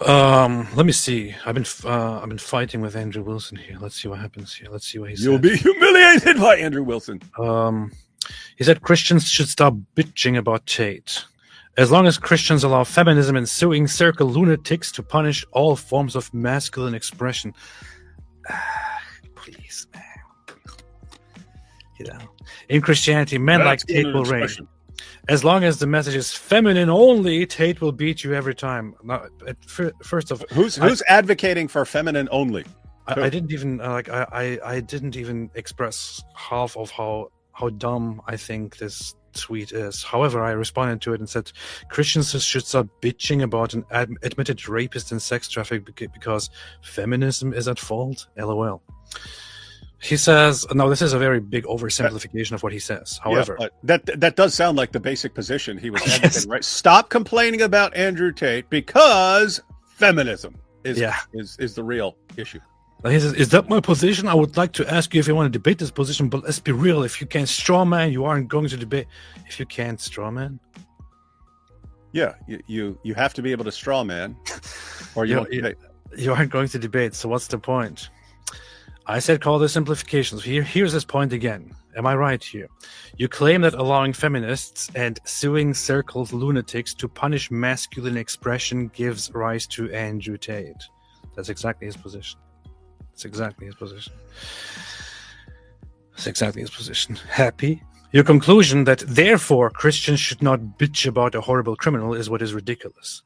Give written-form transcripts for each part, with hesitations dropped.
Let me see. I've been fighting with Andrew Wilson here. Let's see what happens here. Let's see what he says. You'll be humiliated by Andrew Wilson. He said Christians should stop bitching about Tate. As long as Christians allow feminism and suing circle lunatics to punish all forms of masculine expression. Please, man. You know, in Christianity, men like Tate will reign. As long as the message is feminine only, Tate will beat you every time. Now, first of who's advocating for feminine only? I didn't even I didn't even express half of how dumb I think this tweet is. However, I responded to it and said Christians should stop bitching about an admitted rapist and sex trafficker because feminism is at fault. LOL. He says, no, this is a very big oversimplification of what he says. However, that does sound like the basic position he was advocating, right? Stop complaining about Andrew Tate because feminism is the real issue. He says, is that my position? I would like to ask you if you want to debate this position, but let's be real. If you can't straw man, you aren't going to debate. If you can't straw man? Yeah, you have to be able to straw man or you won't debate. You aren't going to debate, so what's the point? I said call this simplifications. Here's his point again. Am I right here? You claim that allowing feminists and suing circles lunatics to punish masculine expression gives rise to Andrew Tate. That's exactly his position. Happy? Your conclusion that therefore Christians should not bitch about a horrible criminal is what is ridiculous.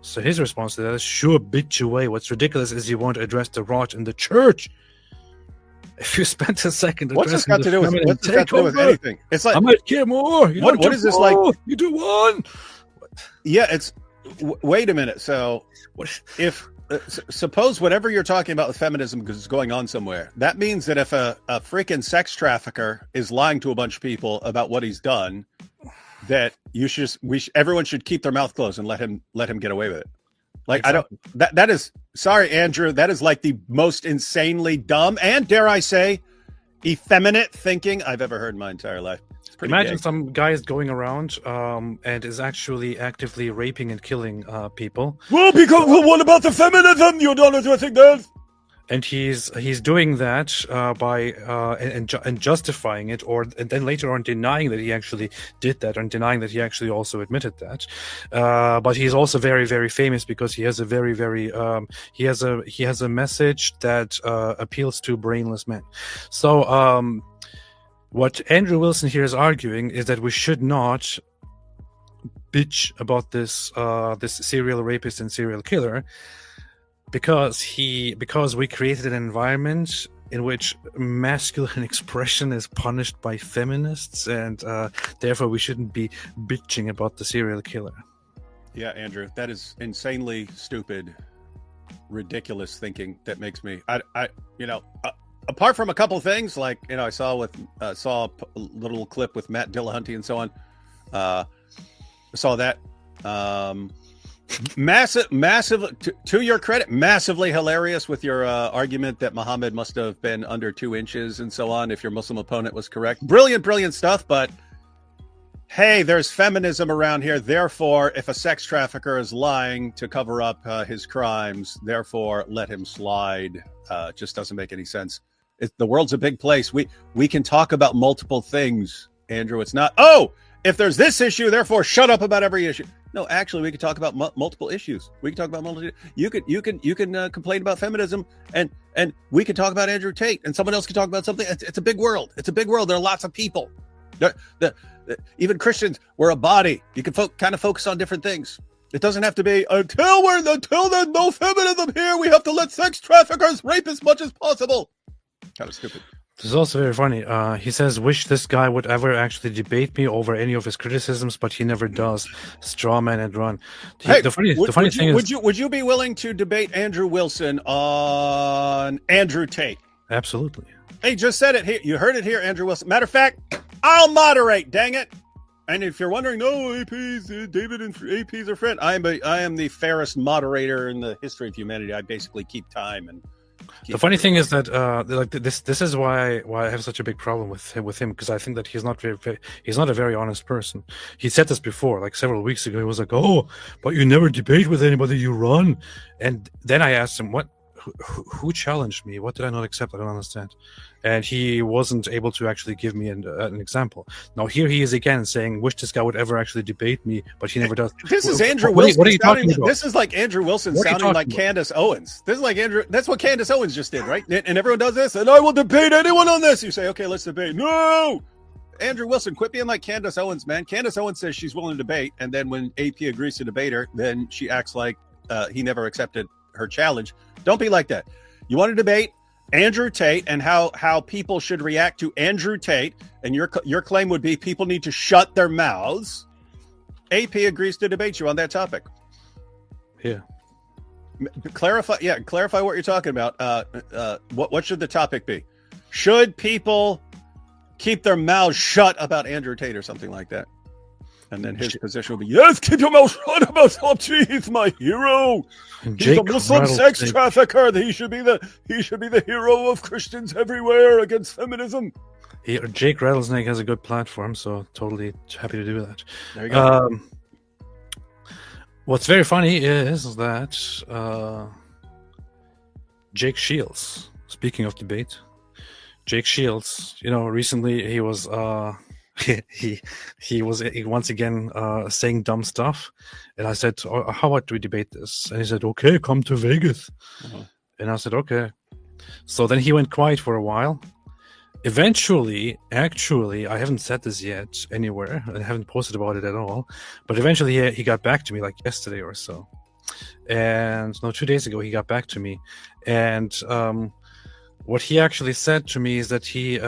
So his response to that is, sure, bitch away. What's ridiculous is you won't address the rot in the church. If you spent a second what's this got to do with anything? It's like I might care more. What is this like? You do one. Yeah, it's. Wait a minute. So if suppose whatever you're talking about with feminism is going on somewhere, that means that if a freaking sex trafficker is lying to a bunch of people about what he's done, that everyone should keep their mouth closed and let him get away with it. Like exactly. That is sorry, Andrew. That is like the most insanely dumb and dare I say, effeminate thinking I've ever heard in my entire life. Imagine some guy is going around and is actually actively raping and killing people. Well, because what about the feminism? You don't know what I think that. And he's doing that by and justifying it, and then later on denying that he actually did that, and denying that he actually also admitted that. But he's also very, very famous because he has a very, very he has a message that appeals to brainless men. So what Andrew Wilson here is arguing is that we should not bitch about this serial rapist and serial killer. Because we created an environment in which masculine expression is punished by feminists, and therefore we shouldn't be bitching about the serial killer. Yeah, Andrew, that is insanely stupid, ridiculous thinking. That makes me, apart from a couple of things, like I saw a little clip with Matt Dillahunty and so on. I saw that. Massive to your credit, massively hilarious with your argument that Muhammad must have been under 2 inches and so on if your Muslim opponent was correct. Brilliant stuff. But hey, there's feminism around here, therefore if a sex trafficker is lying to cover up his crimes, therefore let him slide. Just doesn't make any sense. The world's a big place. We can talk about multiple things, Andrew. It's not if there's this issue, therefore shut up about every issue. No, actually, we could talk about multiple issues. We can talk about multiple. You can complain about feminism, and we can talk about Andrew Tate, and someone else can talk about something. It's a big world. It's a big world. There are lots of people. Even Christians, we're a body. You can kind of focus on different things. It doesn't have to be until there's no feminism here. We have to let sex traffickers rape as much as possible. Kind of stupid. This is also very funny. He says, wish this guy would ever actually debate me over any of his criticisms, but he never does. Straw man and run. The funny thing is... Would you be willing to debate Andrew Wilson on Andrew Tate? Absolutely. He just said it here. You heard it here, Andrew Wilson. Matter of fact, I'll moderate, dang it. And if you're wondering, no, APs, David and APs are friends. I am the fairest moderator in the history of humanity. I basically keep time and The funny thing is that like this is why I have such a big problem with him, because I think that he's not he's not a very honest person. He said this before, like several weeks ago. He was like, "Oh, but you never debate with anybody, you run." And then I asked him, "What? Who challenged me? What did I not accept? I don't understand." And he wasn't able to actually give me an example. Now here he is again saying, "Wish this guy would ever actually debate me," but he never does. This is Andrew Wilson. What are you talking about? This is like Andrew Wilson sounding like Candace Owens. This is like Andrew. That's what Candace Owens just did, right? And everyone does this. And I will debate anyone on this. You say, "Okay, let's debate." No, Andrew Wilson, quit being like Candace Owens, man. Candace Owens says she's willing to debate, and then when AP agrees to debate her, then she acts like he never accepted her challenge. Don't be like that. You want to debate Andrew Tate and how people should react to Andrew Tate, and your claim would be people need to shut their mouths. AP agrees to debate you on that topic. Yeah. Clarify what you're talking about. What should the topic be? Should people keep their mouths shut about Andrew Tate or something like that? And then his position will be, yes, keep your mouth shut about Opti. He's my hero. He's a Muslim sex trafficker. He should be the hero of Christians everywhere against feminism. Jake Rattlesnake has a good platform, so totally happy to do that. There you go. What's very funny is that Jake Shields, speaking of debate, Jake Shields, recently he was he was once again saying dumb stuff, and I said, "Oh, how about we debate this?" And he said, "Okay, come to Vegas." And I said, "Okay." So then he went quiet for a while. Eventually, actually, I haven't said this yet anywhere, and I haven't posted about it at all, but eventually he got back to me like yesterday or so, and no, 2 days ago he got back to me, and what he actually said to me is that he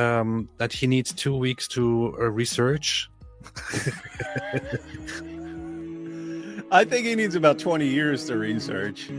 needs 2 weeks to research. I think he needs about 20 years to research.